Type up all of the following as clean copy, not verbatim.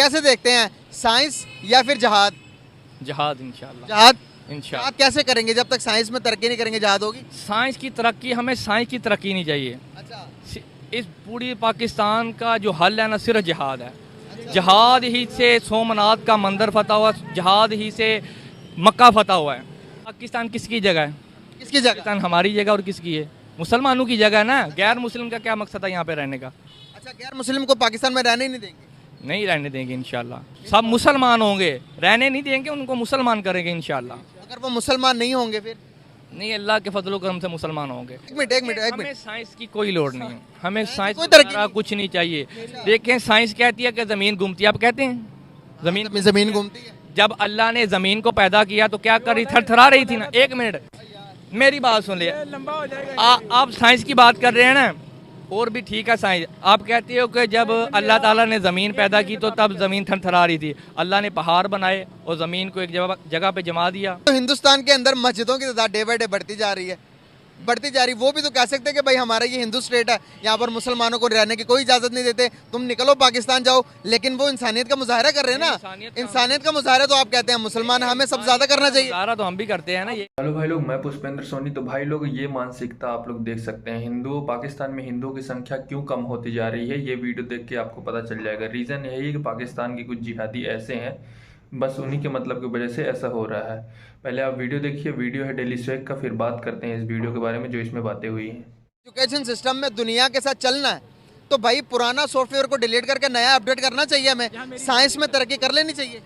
कैसे देखते हैं, साइंस या फिर जहाद? जहाद इंशाल्लाह। जहाद इंशाल्लाह। आप कैसे करेंगे जब तक साइंस में तरक्की नहीं करेंगे, जहाद होगी? साइंस की तरक्की, हमें साइंस की तरक्की नहीं चाहिए। अच्छा। इस पूरी पाकिस्तान का जो हल है ना, सिर्फ जिहाद है। जहाद ही से सोमनाथ का मंदिर फतह हुआ, जहाद ही से मक्का फतह हुआ है। पाकिस्तान किसकी जगह है? किसकी जगह? पाकिस्तान हमारी जगह और किसकी है? मुसलमानों की जगह है ना। गैर मुस्लिम का क्या मकसद है यहाँ पे रहने का? अच्छा, गैर मुस्लिम को पाकिस्तान में रहने ही नहीं देंगे? नहीं रहने देंगे इंशाल्लाह। सब मुसलमान होंगे, रहने नहीं देंगे, उनको मुसलमान करेंगे इंशाल्लाह। अगर वो मुसलमान नहीं होंगे फिर? नहीं, अल्लाह के फजलो करम से मुसलमान होंगे। एक मिनट एक हमें मिनट। साइंस की कोई लोड़ नहीं है, हमें साइंस कोई तरक्की वगैरह कुछ नहीं चाहिए। देखें, साइंस कहती है कि ज़मीन घूमती है, आप कहते हैं जमीन घूमती है। जब अल्लाह ने ज़मीन को पैदा किया तो क्या कर रही, थरथरा रही थी ना। एक मिनट मेरी बात सुन लिया। आप साइंस की बात कर रहे हैं ना, और भी ठीक है साइंस। आप कहते हो कि जब अल्लाह ताला ने ज़मीन पैदा की तो तब ज़मीन थरथरा रही थी। अल्लाह ने पहाड़ बनाए और ज़मीन को एक जगह पे जमा दिया। तो हिंदुस्तान के अंदर मस्जिदों की तादाद डे बाई डे बढ़ती जा रही है, बढ़ती जा रही। वो भी तो कह सकते हैं कि भाई हमारा ये हिंदू स्टेट है, यहाँ पर मुसलमानों को रहने की कोई इजाज़त नहीं देते, तुम निकलो पाकिस्तान जाओ। लेकिन वो इंसानियत का मुजाहरा कर रहे हैं ना, इंसानियत का मुजाहरा। तो आप कहते हैं मुसलमान हमें सब ज़्यादा करना चाहिए। सारा तो हम भी करते हैं ना ये। हेलो भाई लोग, मैं पुष्पेंद्र सोनी। तो भाई लोग, ये मानसिकता आप लोग देख सकते हैं। पाकिस्तान में हिंदुओं की संख्या क्यों कम होती जा रही है, ये वीडियो देख के आपको पता चल जाएगा। रीज़न यही है कि पाकिस्तान के कुछ जिहादी ऐसे हैं, बस उन्हीं के मतलब की वजह से ऐसा हो रहा है। पहले आप वीडियो देखिए, वीडियो है डेली स्वेक का, फिर बात करते हैं इस वीडियो के बारे में जो इसमें बातें हुई हैं। एजुकेशन सिस्टम में दुनिया के साथ चलना है तो भाई पुराना सॉफ्टवेयर को डिलीट करके नया अपडेट करना चाहिए। हमें साइंस में तरक्की कर लेनी चाहिए।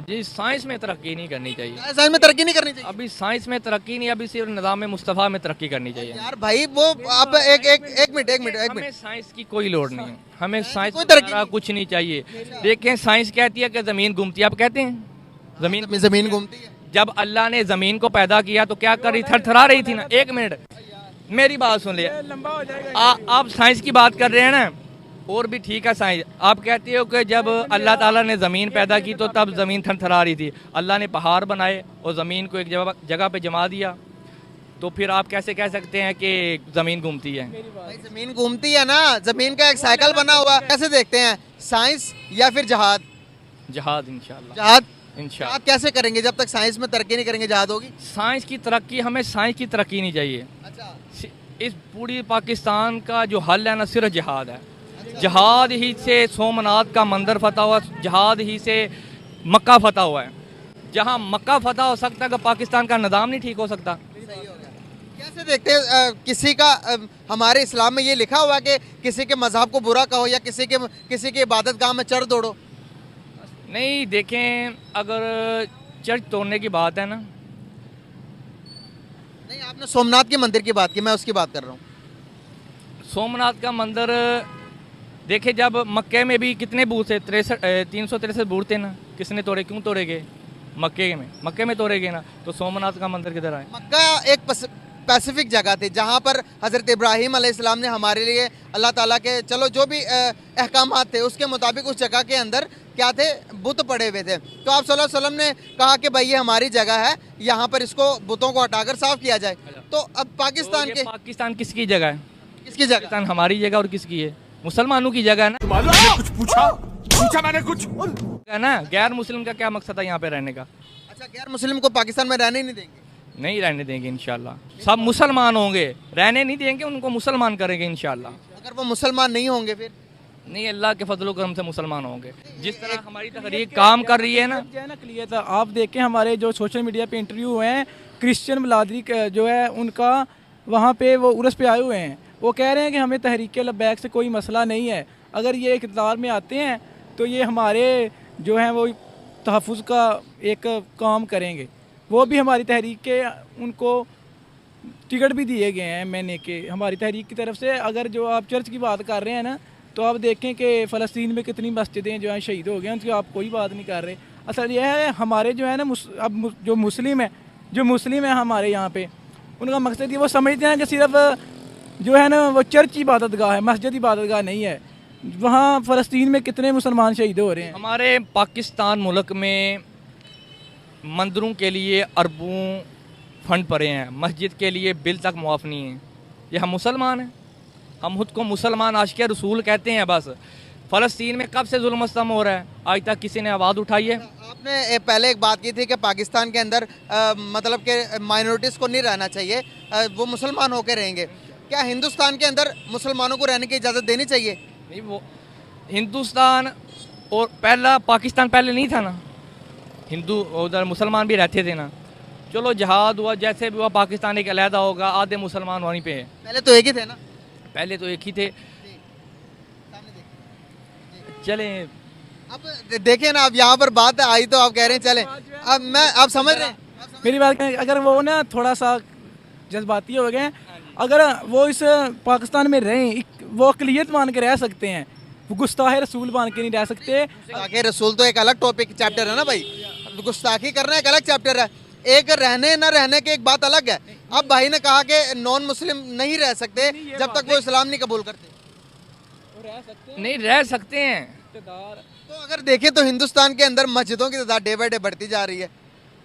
जी, साइंस में तरक्की नहीं करनी चाहिए। साइंस में तरक्की नहीं करनी चाहिए। अभी साइंस में तरक्की नहीं, अभी सिर्फ निज़ाम मुस्तफ़ा में तरक्की करनी चाहिए। यार भाई वो आप एक मिनट हमें साइंस की कोई लोड़ नहीं है, हमें साइंस कोई तरक्की वगैरह कुछ नहीं चाहिए। देखें, साइंस कहती है कि ज़मीन घूमती है, आप कहते हैं जमीन घूमती है। जब अल्लाह ने ज़मीन को पैदा किया तो क्या कर रही, थरथरा रही थी ना। एक मिनट मेरी बात सुन लिया। आप साइंस की बात कर रहे हैं ना, और भी ठीक है साइंस। आप कहते हो कि जब अल्लाह ताला ने ज़मीन पैदा की तो तब ज़मीन थरथरा रही थी। अल्लाह ने पहाड़ बनाए और ज़मीन को एक जगह पे जमा दिया। तो फिर आप कैसे कह सकते हैं कि ज़मीन घूमती है? भाई जमीन घूमती है ना, जमीन का एक साइकिल बना हुआ है। कैसे देखते हैं, साइंस या फिर जहाद? जहाद इंशाल्लाह। जहाद इंशाल्लाह। आप कैसे करेंगे जब तक साइंस में तरक्की नहीं करेंगे, जहाद होगी? साइंस की तरक्की, हमें साइंस की तरक्की नहीं चाहिए। अच्छा। इस पूरी पाकिस्तान का जो हल है ना, सिर्फ जिहाद है। जहाद ही से सोमनाथ का मंदिर फतह हुआ, जहाद ही से मक्का फतह हुआ है। जहाँ मक्का फतह हो सकता है कि पाकिस्तान का निज़ाम नहीं ठीक हो सकता। कैसे देखते हैं किसी का हमारे इस्लाम में ये लिखा हुआ है कि किसी के मजहब को बुरा कहो या किसी के इबादत गाह में चढ़ दौड़ो? नहीं, देखें, अगर चर्च तोड़ने की बात है ना। नहीं, आपने सोमनाथ के मंदिर की बात की, मैं उसकी बात कर रहा हूँ। सोमनाथ का मंदिर देखे, जब मक्के में भी कितने बूथ थे, 363 बूथ थे ना। किसने तोड़े, क्यों तोड़े गए? मक्के में तोड़े गए ना। तो सोमनाथ का मंदिर किधर आए? मक्का एक पैसिफिक जगह थी जहाँ पर हज़रत इब्राहीम अलैहिस्सलाम ने हमारे लिए अल्लाह ताला के चलो जो भी अहकामात थे उसके मुताबिक उस जगह के अंदर क्या थे, बुत पड़े हुए थे। तो आप सल्लल्लाहु अलैहि वसल्लम ने कहा कि भाई ये हमारी जगह है, यहाँ पर इसको बुतों को हटाकर साफ किया जाए। तो अब पाकिस्तान किसकी जगह है? किसकी जगह? पाकिस्तान हमारी जगह और किसकी है? मुसलमानों की जगह है ना। कुछ पूछा मैंने कुछ है ना। गैर मुस्लिम का क्या मकसद है यहाँ पे रहने का? अच्छा, गैर मुस्लिम को पाकिस्तान में रहने ही नहीं देंगे? नहीं रहने देंगे इंशाल्लाह। सब मुसलमान होंगे, रहने नहीं देंगे, उनको मुसलमान करेंगे इंशाल्लाह। अगर वो मुसलमान नहीं होंगे फिर? नहीं, अल्लाह के फजलो करम से मुसलमान होंगे। जिस तरह हमारी तहरीक काम कर रही है ना। क्लियर था। आप देखें, हमारे जो सोशल मीडिया पे इंटरव्यू हुए हैं, क्रिश्चियन बलादरी जो है उनका, वहाँ पे वो उर्स पे आए हुए हैं। वो कह रहे हैं कि हमें तहरीक लब्बैक से कोई मसला नहीं है। अगर ये इक़्तिदार में आते हैं तो ये हमारे जो हैं वो तहफ़्फ़ुज़ का एक काम करेंगे। वो भी हमारी तहरीक के, उनको टिकट भी दिए गए हैं मैंने के हमारी तहरीक की तरफ से। अगर जो आप चर्च की बात कर रहे हैं ना, तो आप देखें कि फ़लस्तीन में कितनी मस्जिदें जो हैं शहीद हो गए, उनकी आप कोई बात नहीं कर रहे। असल यह है, हमारे जो है ना अब जो मुस्लिम है हमारे यहाँ पे, उनका मकसद ये वो समझते हैं कि सिर्फ जो है ना वो चर्च इबादत गाह है, मस्जिद इबादत गाह नहीं है। वहाँ फ़लस्तीन में कितने मुसलमान शहीद हो रहे हैं। हमारे पाकिस्तान मुल्क में मंदिरों के लिए अरबों फंड पड़े हैं, मस्जिद के लिए बिल तक मुआफ़ नहीं है। ये हम मुसलमान हैं, हम खुद को मुसलमान आशिक़ रसूल कहते हैं बस। फ़लस्तीन में कब से जुल्म ख़त्म हो रहा है, आज तक किसी ने आवाज़ उठाई है? आपने पहले एक बात की थी कि पाकिस्तान के अंदर मतलब कि माइनॉरिटीज़ को नहीं रहना चाहिए, वो मुसलमान होकर रहेंगे। क्या हिंदुस्तान के अंदर मुसलमानों को रहने की इजाज़त देनी चाहिए? नहीं, वो हिंदुस्तान और पहला पाकिस्तान पहले नहीं था ना, हिंदू उधर मुसलमान भी रहते थे ना। चलो जहाद हुआ, जैसे भी हुआ, पाकिस्तान एक अलहदा होगा, आधे मुसलमान वहीं पे है। पहले तो एक ही थे ना। पहले तो एक ही थे। चलें, अब देखें ना, अब यहाँ पर बात आई तो आप कह रहे हैं चलें। अब मैं आप समझ रहे हैं? मेरी बात करें, अगर वो ना थोड़ा सा जज्बाती हो गए, अगर वो इस पाकिस्तान में रहें, वो अकलियत मान के रह सकते हैं, वो गुस्ताह रसूल मान के नहीं रह सकते। गुस्ताखी रसूल तो एक अलग टॉपिक चैप्टर है ना भाई, गुस्ताखी करना एक अलग चैप्टर है, एक रहने न रहने की एक बात अलग है। अब भाई ने कहा कि नॉन मुस्लिम नहीं रह सकते जब तक वो इस्लाम नहीं कबूल करते। नहीं रह सकते हैं। तो अगर देखें तो हिंदुस्तान के अंदर मस्जिदों की तादाद डे बाई डे बढ़ती जा रही है,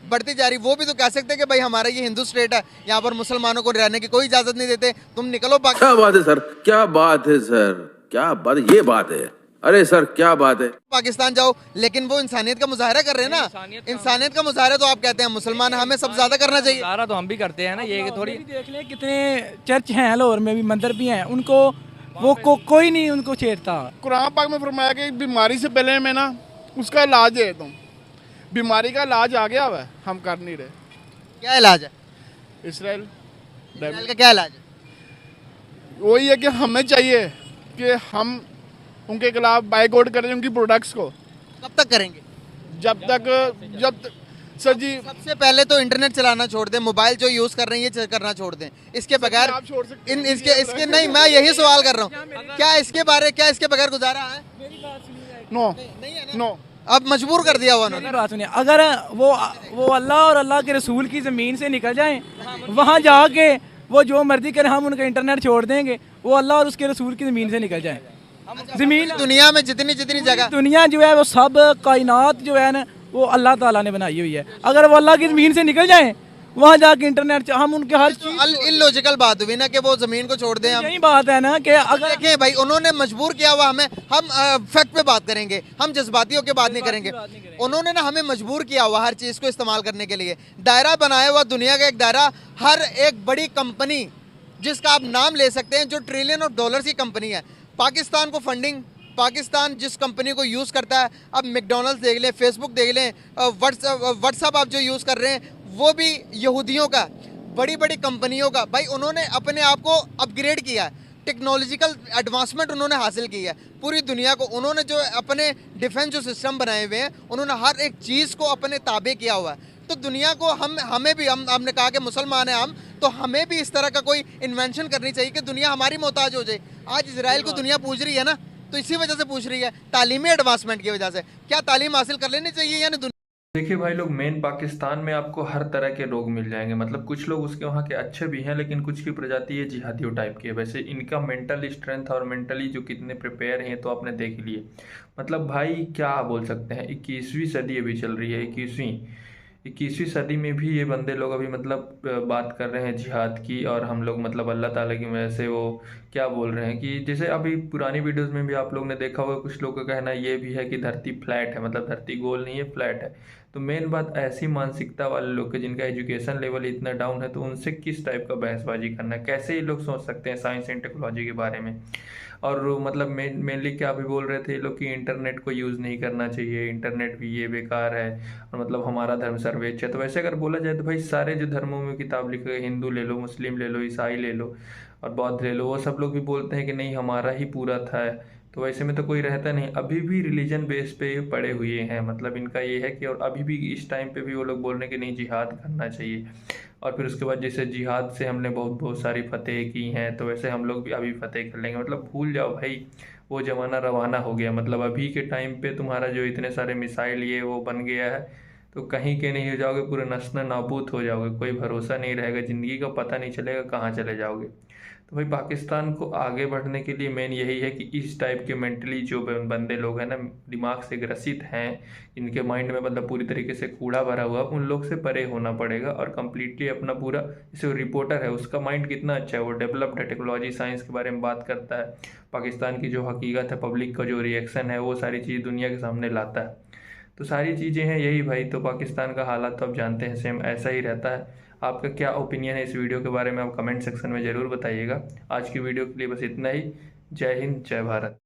बढ़ती जा रही। वो भी तो कह सकते हैं कि भाई हमारा ये हिंदू स्टेट है, यहाँ पर मुसलमानों को रहने की कोई इजाज़त नहीं देते, तुम निकलो क्या बात है सर, क्या बात है सर, क्या बात, ये बात है, अरे सर क्या बात है। पाकिस्तान जाओ, लेकिन वो इंसानियत का मुजाहरा कर रहे हैं ना। इंसानियत का मुजाहरा तो आप कहते हैं मुसलमान, हमें सब ज्यादा करना चाहिए। सारा तो हम भी करते हैं ना, ये कि थोड़ी देख लें कितने चर्च हैं लाहौर में भी, मंदिर भी हैं, उनको वो कोई नहीं उनको छेड़ता। कुरान पाक में फरमाया कि बीमारी से पहले में ना उसका इलाज दे तुम, बीमारी का इलाज आ गया हुआ है, हम कर नहीं रहे। क्या इलाज है? इसराइल इसराइल का क्या इलाज है? वही है कि हमें चाहिए कि हम उनके खिलाफ बाइकआउट करें उनकी प्रोडक्ट्स को। कब तक करेंगे? जब सर जी सबसे पहले तो इंटरनेट चलाना छोड़ दें, मोबाइल जो यूज कर रहे हैं ये करना छोड़ दें। इसके बगैर आप छोड़ सकते हैं, इसके नहीं, मैं यही सवाल कर रहा हूँ, क्या इसके बगैर गुजारा है? नो नहीं है ना? नो। अब मजबूर कर दिया हुआ उन्होंने। बात सुनिए, अगर वो अल्लाह और अल्लाह के रसूल की ज़मीन से निकल जाएं, वहाँ जाके वो जो मर्जी करें, हम उनका इंटरनेट छोड़ देंगे, वो अल्लाह और उसके रसूल की ज़मीन से निकल जाएं। ज़मीन दुनिया में जितनी जितनी जगह दुनिया जो है वो सब कायनात जो है ना वो अल्लाह ताला ने बनाई हुई है। अगर वो अल्लाह की ज़मीन से निकल जाएं, वहाँ जाके इंटरनेट हम उनके हर चीज, इलॉजिकल बात हुई ना कि वो जमीन को छोड़ दें। हम यही बात है ना कि अगर देखें भाई, उन्होंने मजबूर किया हुआ हमें, हम फैक्ट पे बात करेंगे, हम जज्बातियों के बात नहीं करेंगे। उन्होंने ना हमें मजबूर किया हुआ हर चीज़ को इस्तेमाल करने के लिए, दायरा बनाया हुआ दुनिया का एक दायरा। हर एक बड़ी कंपनी जिसका आप नाम ले सकते हैं, जो ट्रिलियन ऑफ डॉलर्स की कंपनी है, पाकिस्तान को फंडिंग, पाकिस्तान जिस कंपनी को यूज़ करता है, अब मैकडोनल्ड्स देख लें, फेसबुक देख लें, व्हाट्सअप आप जो यूज़ कर रहे हैं वो भी यहूदियों का, बड़ी बड़ी कंपनियों का। भाई उन्होंने अपने आप को अपग्रेड किया है, टेक्नोलॉजिकल एडवांसमेंट उन्होंने हासिल की है। पूरी दुनिया को उन्होंने जो अपने डिफेंस जो सिस्टम बनाए हुए हैं, उन्होंने हर एक चीज़ को अपने ताबे किया हुआ है। तो दुनिया को हमें भी, हमने कहा कि मुसलमान हैं हम, तो हमें भी इस तरह का कोई इन्वेंशन करनी चाहिए कि दुनिया हमारी मोहताज हो जाए। आज इजराइल को दुनिया पूछ रही है ना, तो इसी वजह से पूछ रही है, तालीमी एडवांसमेंट की वजह से। क्या तालीम हासिल कर लेनी चाहिए या नहीं? देखिए भाई लोग, मेन पाकिस्तान में आपको हर तरह के लोग मिल जाएंगे। मतलब कुछ लोग उसके वहाँ के अच्छे भी हैं, लेकिन कुछ की प्रजाति ये जिहादियों टाइप की है। वैसे इनका मेंटल स्ट्रेंथ और मेंटली जो कितने प्रिपेयर हैं तो आपने देख लिए। मतलब भाई क्या बोल सकते हैं, 21वीं सदी अभी चल रही है, 21वीं सदी में भी ये बंदे लोग अभी मतलब बात कर रहे हैं जिहाद की। और हम लोग मतलब अल्लाह ताला की वजह से वो क्या बोल रहे हैं कि जैसे अभी पुरानी वीडियोस में भी आप लोग ने देखा होगा, कुछ लोग का कहना ये भी है कि धरती फ्लैट है, मतलब धरती गोल नहीं है, फ्लैट है। तो मेन बात ऐसी मानसिकता वाले लोग के जिनका एजुकेशन लेवल इतना डाउन है, तो उनसे किस टाइप का बहसबाजी करना, कैसे ये लोग सोच सकते हैं साइंस एंड टेक्नोलॉजी के बारे में। और मतलब मेनली क्या भी बोल रहे थे ये लोग कि इंटरनेट को यूज़ नहीं करना चाहिए, इंटरनेट भी ये बेकार है, और मतलब हमारा धर्म सर्वोच्च है। तो वैसे अगर बोला जाए तो भाई सारे जो धर्मों में किताब लिखे गए, हिंदू ले लो, मुस्लिम ले लो, ईसाई ले लो और बौद्ध ले लो, वो सब लोग भी बोलते हैं कि नहीं हमारा ही पूरा था। तो वैसे में तो कोई रहता नहीं, अभी भी रिलीजन बेस पे ये पड़े हुए हैं। मतलब इनका ये है कि और अभी भी इस टाइम पे भी वो लोग बोल रहे हैं कि नहीं जिहाद करना चाहिए। और फिर उसके बाद जैसे जिहाद से हमने बहुत सारी फतेह की हैं, तो वैसे हम लोग भी अभी फतेह कर लेंगे। मतलब भूल जाओ भाई, वो ज़माना रवाना हो गया। मतलब अभी के टाइम पे तुम्हारा जो इतने सारे मिसाइल ये वो बन गया है, तो कहीं के नहीं हो जाओगे, पूरे नस्ल नाबूद हो जाओगे, कोई भरोसा नहीं रहेगा, ज़िंदगी का पता नहीं चलेगा कहाँ चले जाओगे। तो भाई पाकिस्तान को आगे बढ़ने के लिए मेन यही है कि इस टाइप के मेंटली जो बंदे लोग हैं ना, दिमाग से ग्रसित हैं, इनके माइंड में मतलब पूरी तरीके से कूड़ा भरा हुआ, उन लोग से परे होना पड़ेगा और कम्प्लीटली अपना पूरा, जैसे रिपोर्टर है उसका माइंड कितना अच्छा है, वो डेवलप्ड है, टेक्नोलॉजी साइंस के बारे में बात करता है, पाकिस्तान की जो हकीकत है, पब्लिक का जो रिएक्शन है, वो सारी चीज़ दुनिया के सामने लाता है। तो सारी चीज़ें हैं यही भाई। तो पाकिस्तान का हालात तो आप जानते हैं, सेम ऐसा ही रहता है। आपका क्या ओपिनियन है इस वीडियो के बारे में, आप कमेंट सेक्शन में ज़रूर बताइएगा। आज की वीडियो के लिए बस इतना ही। जय हिंद, जय भारत।